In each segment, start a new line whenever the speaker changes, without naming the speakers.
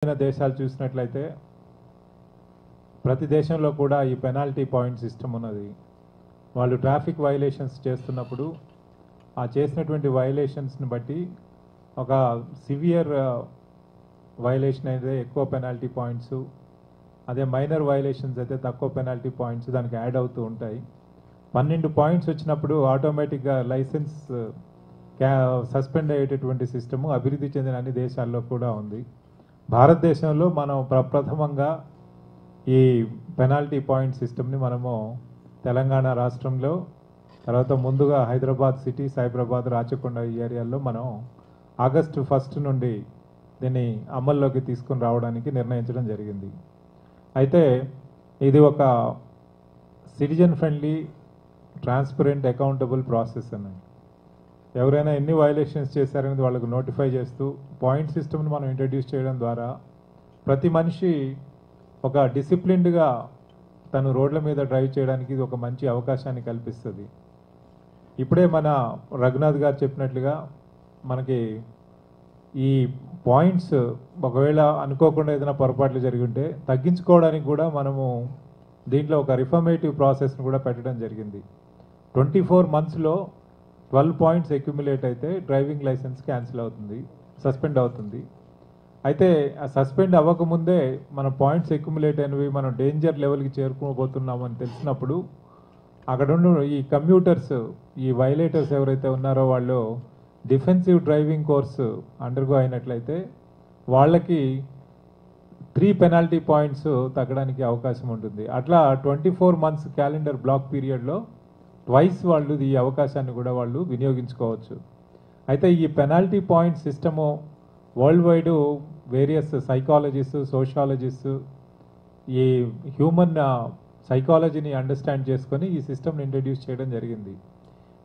దేశాలు చూసినట్లయితే ప్రతి దేశంలో కూడా ఈ పెనాల్టీ పాయింట్ సిస్టమ్ ఉన్నది. వాళ్ళు ట్రాఫిక్ వైలేషన్స్ చేస్తున్నప్పుడు ఆ చేసినటువంటి వైలేషన్స్ని బట్టి ఒక సివియర్ వైలేషన్ అయితే ఎక్కువ పెనాల్టీ పాయింట్స్, అదే మైనర్ వైలేషన్స్ అయితే తక్కువ పెనాల్టీ పాయింట్స్ దానికి యాడ్ అవుతూ ఉంటాయి. 12 పాయింట్స్ వచ్చినప్పుడు ఆటోమేటిక్గా లైసెన్స్ సస్పెండ్ అయ్యేటటువంటి సిస్టము అభివృద్ధి చెందిన అన్ని దేశాల్లో కూడా ఉంది. భారతదేశంలో మనం ప్రప్రథమంగా ఈ పెనాల్టీ పాయింట్ సిస్టమ్ని మనము తెలంగాణ రాష్ట్రంలో, తర్వాత ముందుగా హైదరాబాద్ సిటీ, సైబరాబాద్, రాచకొండ ఈ ఏరియాల్లో మనం ఆగస్టు 1 నుండి దీన్ని అమల్లోకి తీసుకుని రావడానికి నిర్ణయించడం జరిగింది. అయితే ఇది ఒక citizen friendly, transparent, accountable process అన్నది. ఎవరైనా ఎన్ని వైలేషన్స్ చేశారనేది వాళ్ళకు నోటిఫై చేస్తూ పాయింట్ సిస్టమ్ని మనం ఇంట్రడ్యూస్ చేయడం ద్వారా ప్రతి మనిషి ఒక డిసిప్లిన్డ్గా తను రోడ్ల మీద డ్రైవ్ చేయడానికి ఇది ఒక మంచి అవకాశాన్ని కల్పిస్తుంది. ఇప్పుడే మన రఘునాథ్ గారు చెప్పినట్లుగా మనకి ఈ పాయింట్స్ ఒకవేళ అనుకోకుండా ఏదైనా పొరపాట్లు జరిగి ఉంటే తగ్గించుకోవడానికి కూడా మనము దీంట్లో ఒక రిఫర్మేటివ్ ప్రాసెస్ని కూడా పెట్టడం జరిగింది. 24 monthsలో 12 పాయింట్స్ అక్యుములేట్ అయితే డ్రైవింగ్ లైసెన్స్ క్యాన్సిల్ అవుతుంది, సస్పెండ్ అవుతుంది. అయితే ఆ సస్పెండ్ అవ్వకముందే మన పాయింట్స్ అక్యుములేట్ అయినవి మనం డేంజర్ లెవెల్కి చేరుకోబోతున్నామని తెలిసినప్పుడు అక్కడ ఉన్న ఈ కమ్యూటర్స్, ఈ వైలేటర్స్ ఎవరైతే ఉన్నారో వాళ్ళు డిఫెన్సివ్ డ్రైవింగ్ కోర్సు అండర్గో అయినట్లయితే వాళ్ళకి 3 పెనాల్టీ పాయింట్స్ తగ్గడానికి అవకాశం ఉంటుంది. అట్లా 24 months క్యాలెండర్ బ్లాక్ పీరియడ్లో ట్వైస్ వాళ్ళు ఈ అవకాశాన్ని కూడా వాళ్ళు వినియోగించుకోవచ్చు. అయితే ఈ penalty point system world wide various psychologist, sociologist ఈ హ్యూమన్ సైకాలజీని అండర్స్టాండ్ చేసుకొని ఈ సిస్టమ్ని ఇంట్రడ్యూస్ చేయడం జరిగింది.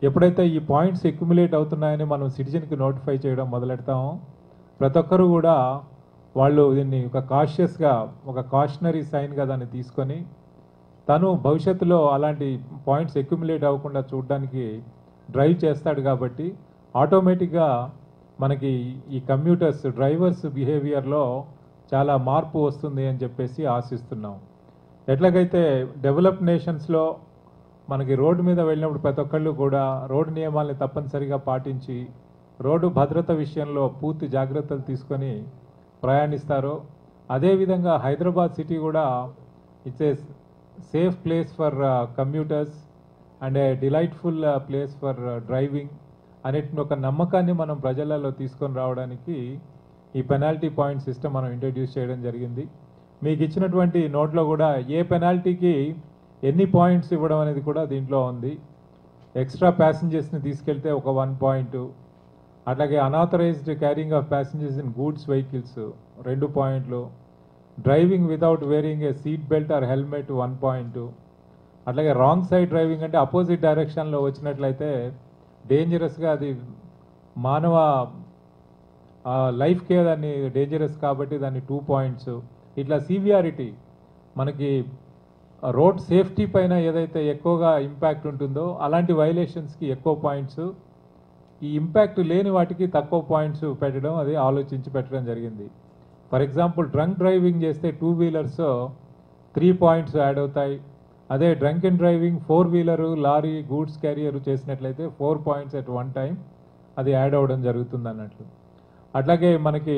ఎప్పుడైతే ఈ పాయింట్స్ అక్యుములేట్ అవుతున్నాయని మనం సిటిజన్కి నోటిఫై చేయడం మొదలెడతామో ప్రతి ఒక్కరు కూడా వాళ్ళు దీన్ని ఒక కాషియస్గా, ఒక కాషనరీ సైన్గా దాన్ని తీసుకొని తను భవిష్యత్తులో అలాంటి పాయింట్స్ అక్యుములేట్ అవ్వకుండా చూడడానికి డ్రైవ్ చేస్తాడు. కాబట్టి ఆటోమేటిక్గా మనకి ఈ కమ్యూటర్స్, డ్రైవర్స్ బిహేవియర్లో చాలా మార్పు వస్తుంది అని చెప్పేసి ఆశిస్తున్నాం. ఎట్లాగైతే డెవలప్ నేషన్స్లో మనకి రోడ్డు మీద వెళ్ళినప్పుడు ప్రతి ఒక్కళ్ళు కూడా రోడ్డు నియమాల్ని తప్పనిసరిగా పాటించి రోడ్డు భద్రత విషయంలో పూర్తి జాగ్రత్తలు తీసుకొని ప్రయాణిస్తారో అదేవిధంగా హైదరాబాద్ సిటీ కూడా it's a safe place for commuters and A delightful place for driving అనేటువంటి ఒక నమ్మకాన్ని మనం ప్రజలలో తీసుకొని రావడానికి ఈ పెనాల్టీ పాయింట్ సిస్టమ్ మనం ఇంట్రడ్యూస్ చేయడం జరిగింది. మీకు ఇచ్చినటువంటి నోట్లో కూడా ఏ పెనాల్టీకి ఎన్ని పాయింట్స్ ఇవ్వడం అనేది కూడా దీంట్లో ఉంది. ఎక్స్ట్రా ప్యాసింజర్స్ని తీసుకెళ్తే ఒక 1 పాయింట్, అట్లాగే unauthorised carrying of passengers in goods vehicles 2 పాయింట్లు, driving without wearing a seat belt or helmet 1 point, అట్లాగే రాంగ్ సైడ్ డ్రైవింగ్ అంటే అపోజిట్ డైరెక్షన్లో వచ్చినట్లయితే డేంజరస్గా అది మానవ లైఫ్కే దాన్ని డేంజరస్ కాబట్టి దాన్ని 2 పాయింట్స్. ఇట్లా సివియారిటీ మనకి రోడ్ సేఫ్టీ పైన ఏదైతే ఎక్కువగా ఇంపాక్ట్ ఉంటుందో అలాంటి వైలేషన్స్కి ఎక్కువ పాయింట్స్, ఈ ఇంపాక్ట్ లేని వాటికి తక్కువ పాయింట్స్ పెట్టడం అది ఆలోచించి పెట్టడం జరిగింది. ఫర్ ఎగ్జాంపుల్ డ్రంక్ డ్రైవింగ్ చేస్తే 2 వీలర్స్ 3 పాయింట్స్ యాడ్ అవుతాయి. అదే drunk and driving 4 wheeler, lorry, goods carrier చేసినట్లయితే 4 పాయింట్స్ ఎట్ 1 టైం అది యాడ్ అవ్వడం జరుగుతుంది అన్నట్లు. అట్లాగే మనకి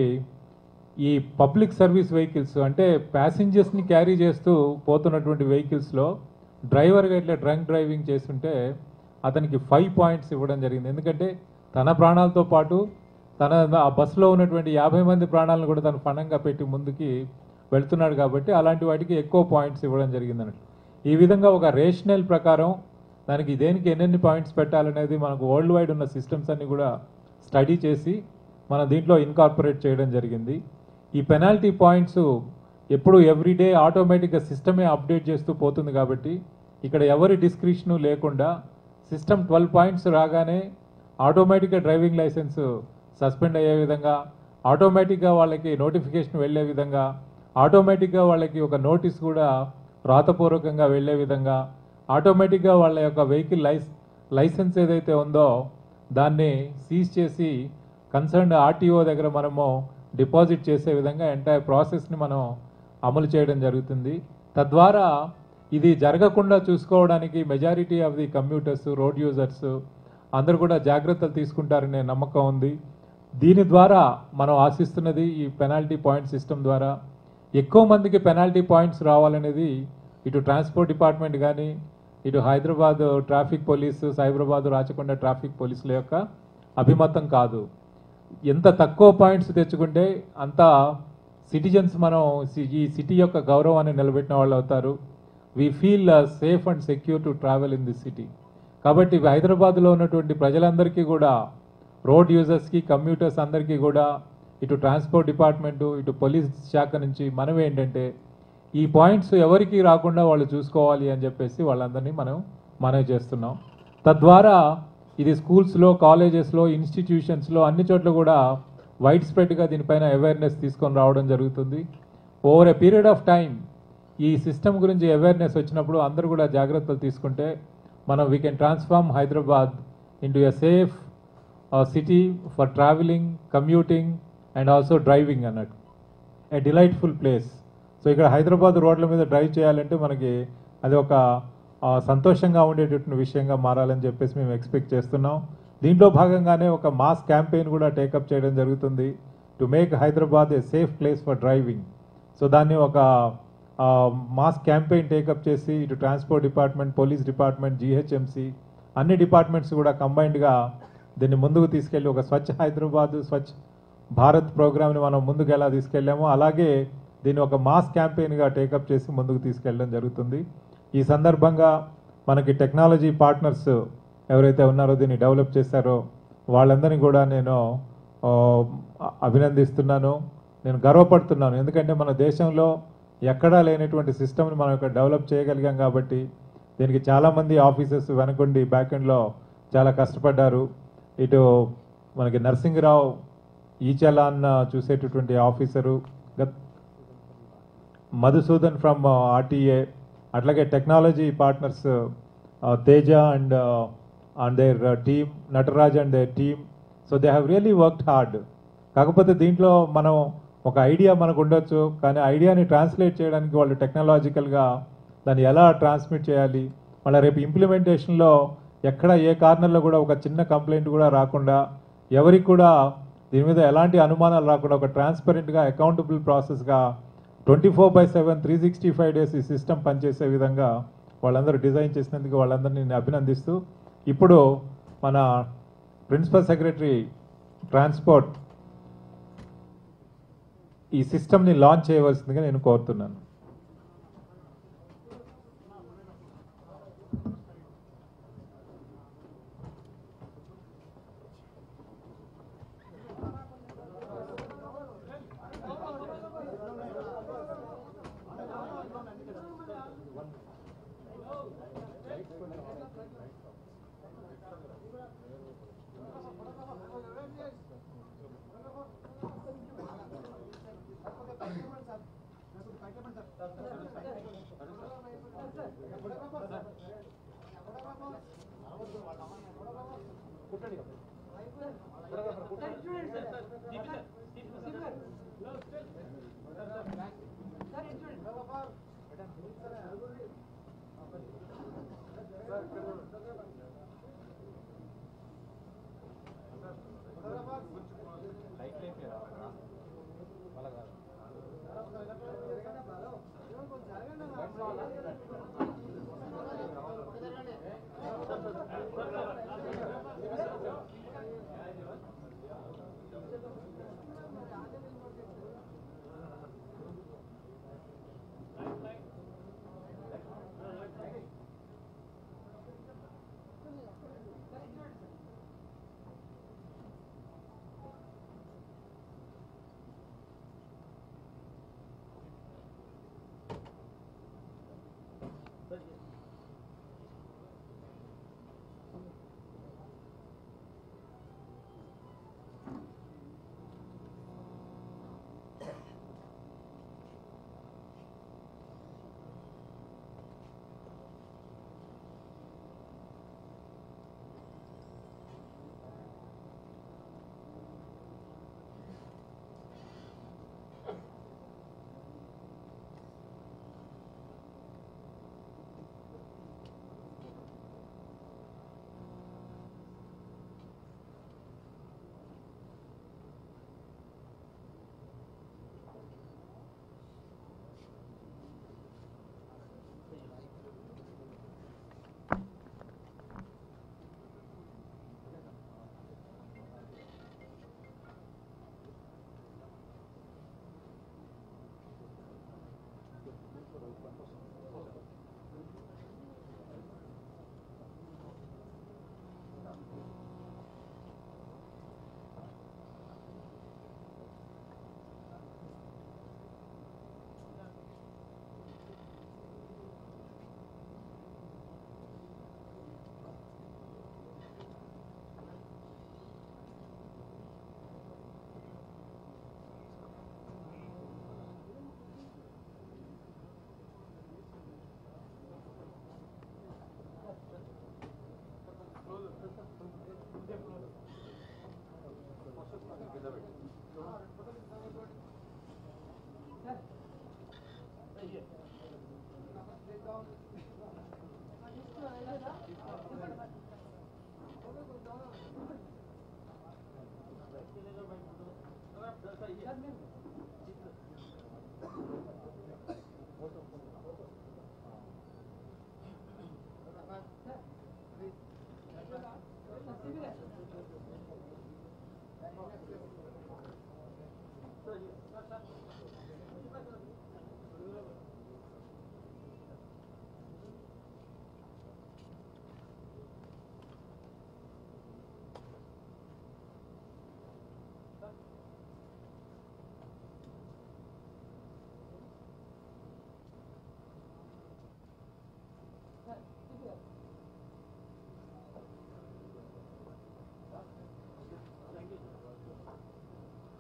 ఈ పబ్లిక్ సర్వీస్ వెహికల్స్ అంటే ప్యాసింజర్స్ని క్యారీ చేస్తూ పోతున్నటువంటి వెహికల్స్లో డ్రైవర్గా ఇట్లా డ్రంక్ డ్రైవింగ్ చేస్తుంటే అతనికి 5 పాయింట్స్ ఇవ్వడం జరిగింది. ఎందుకంటే తన ప్రాణాలతో పాటు తన ఆ బస్సులో ఉన్నటువంటి 50 మంది ప్రాణాలను కూడా తను పణంగా పెట్టి ముందుకి వెళ్తున్నాడు కాబట్టి అలాంటి వాటికి ఎక్కువ పాయింట్స్ ఇవ్వడం జరిగింది అన్నట్టు. ఈ విధంగా ఒక రేషనల్ ప్రకారం దానికి దేనికి ఎన్నెన్ని పాయింట్స్ పెట్టాలనేది మనకు వరల్డ్ వైడ్ ఉన్న సిస్టమ్స్ అన్ని కూడా స్టడీ చేసి మన దీంట్లో ఇన్కార్పొరేట్ చేయడం జరిగింది. ఈ పెనాల్టీ పాయింట్స్ ఎప్పుడు ఎవ్రీడే ఆటోమేటిక్గా సిస్టమే అప్డేట్ చేస్తూ పోతుంది కాబట్టి ఇక్కడ ఎవరి డిస్క్రిప్షను లేకుండా సిస్టమ్ 12 పాయింట్స్ రాగానే ఆటోమేటిక్గా డ్రైవింగ్ లైసెన్స్ సస్పెండ్ అయ్యే విధంగా, ఆటోమేటిక్గా వాళ్ళకి నోటిఫికేషన్ వెళ్ళే విధంగా, ఆటోమేటిక్గా వాళ్ళకి ఒక నోటీస్ కూడా రాతపూర్వకంగా వెళ్ళే విధంగా, ఆటోమేటిక్గా వాళ్ళ యొక్క వెహికల్ లైసెన్స్ ఏదైతే ఉందో దాన్ని సీజ్ చేసి కన్సర్న్ ఆర్టీఓ దగ్గర మనము డిపాజిట్ చేసే విధంగా ఎంటైర్ ప్రాసెస్ని మనం అమలు చేయడం జరుగుతుంది. తద్వారా ఇది జరగకుండా చూసుకోవడానికి majority of the commuters, road users అందరూ కూడా జాగ్రత్తలు తీసుకుంటారనే నమ్మకం ఉంది. దీని ద్వారా మనం ఆశిస్తున్నది ఈ పెనాల్టీ పాయింట్ సిస్టమ్ ద్వారా ఎక్కువ మందికి పెనాల్టీ పాయింట్స్ రావాలనేది ఇటు ట్రాన్స్పోర్ట్ డిపార్ట్మెంట్ కానీ, ఇటు Hyderabad traffic police, Cyberabad Rachakonda traffic పోలీసుల యొక్క అభిమతం కాదు. ఎంత తక్కువ పాయింట్స్ తెచ్చుకుంటే అంత సిటిజన్స్ మనం ఈ సిటీ యొక్క గౌరవాన్ని నిలబెట్టిన వాళ్ళు అవుతారు. We feel safe and secure to travel in this city. కాబట్టి హైదరాబాద్లో ఉన్నటువంటి ప్రజలందరికీ కూడా, రోడ్ యూజర్స్కి, కమ్యూటర్స్ అందరికీ కూడా ఇటు ట్రాన్స్పోర్ట్ డిపార్ట్మెంటు, ఇటు పోలీస్ శాఖ నుంచి మనవి ఏంటంటే ఈ పాయింట్స్ ఎవరికి రాకుండా వాళ్ళు చూసుకోవాలి అని చెప్పేసి వాళ్ళందరినీ మనవి చేస్తున్నాం. తద్వారా ఇది స్కూల్స్లో, కాలేజెస్లో, ఇన్స్టిట్యూషన్స్లో అన్ని చోట్ల కూడా వైడ్ స్ప్రెడ్గా దీనిపైన అవేర్నెస్ తీసుకొని రావడం జరుగుతుంది. Over a period of time ఈ సిస్టమ్ గురించి అవేర్నెస్ వచ్చినప్పుడు అందరూ కూడా జాగ్రత్తలు తీసుకుంటే మనం we can transform Hyderabad into a safe city for travelling, commuting and also driving అన్నట్టు. ఏ డిలైట్ఫుల్ ప్లేస్. సో ఇక్కడ హైదరాబాద్ రోడ్ల మీద డ్రైవ్ చేయాలంటే మనకి అది ఒక సంతోషంగా ఉండేటటువంటి విషయంగా మారాలని చెప్పేసి మేము ఎక్స్పెక్ట్ చేస్తున్నాం. దీంట్లో భాగంగానే ఒక మాస్ క్యాంపెయిన్ కూడా టేకప్ చేయడం జరుగుతుంది to make Hyderabad A safe place for driving. So దాన్ని ఒక మాస్ క్యాంపెయిన్ టేకప్ చేసి ఇటు transport department, police department, GHMC అన్ని డిపార్ట్మెంట్స్ కూడా కంబైన్డ్గా దీన్ని ముందుకు తీసుకెళ్ళి ఒక స్వచ్ఛ హైదరాబాద్, స్వచ్ఛ భారత్ ప్రోగ్రామ్ని మనం ముందుకు ఎలా తీసుకెళ్ళామో అలాగే దీన్ని ఒక మాస్ క్యాంపెయిన్గా టేకప్ చేసి ముందుకు తీసుకెళ్ళడం జరుగుతుంది. ఈ సందర్భంగా మనకి టెక్నాలజీ పార్ట్నర్స్ ఎవరైతే ఉన్నారో దీన్ని డెవలప్ చేశారో వాళ్ళందరినీ కూడా నేను అభినందిస్తున్నాను, నేను గర్వపడుతున్నాను. ఎందుకంటే మన దేశంలో ఎక్కడా లేనటువంటి సిస్టమ్ని మనం ఇక్కడ డెవలప్ చేయగలిగాం కాబట్టి దీనికి చాలామంది ఆఫీసర్స్ వెనకుండి బ్యాక్ ఎండ్లో చాలా కష్టపడ్డారు. ఇటు మనకి నరసింగరావు ఈచలాన్ చూసేటటువంటి ఆఫీసరు, మధుసూదన్ ఫ్రమ్ ఆర్టీఏ, అట్లాగే technology partners Teja and there team, Nataraj and there team. So they have really worked hard. కాకపోతే దీంట్లో మనం ఒక ఐడియా మనకు ఉండొచ్చు, కానీ ఐడియాని ట్రాన్స్లేట్ చేయడానికి వాళ్ళు టెక్నాలజికల్గా దాన్ని ఎలా ట్రాన్స్మిట్ చేయాలి, మళ్ళీ రేపు ఇంప్లిమెంటేషన్లో ఎక్కడ ఏ కార్నర్లో కూడా ఒక చిన్న కంప్లైంట్ కూడా రాకుండా, ఎవరికి కూడా దీని మీద ఎలాంటి అనుమానాలు రాకుండా ఒక ట్రాన్స్పరెంట్గా అకౌంటబుల్ ప్రాసెస్గా 24/7 365 days ఈ సిస్టమ్ పనిచేసే విధంగా వాళ్ళందరూ డిజైన్ చేసినందుకు వాళ్ళందరినీ నేను అభినందిస్తూ, ఇప్పుడు మన ప్రిన్సిపల్ సెక్రటరీ ట్రాన్స్పోర్ట్ ఈ సిస్టమ్ని లాంచ్ చేయవలసిందిగా నేను కోరుతున్నాను.
ప్రభుత్వానికి వస్తుంది.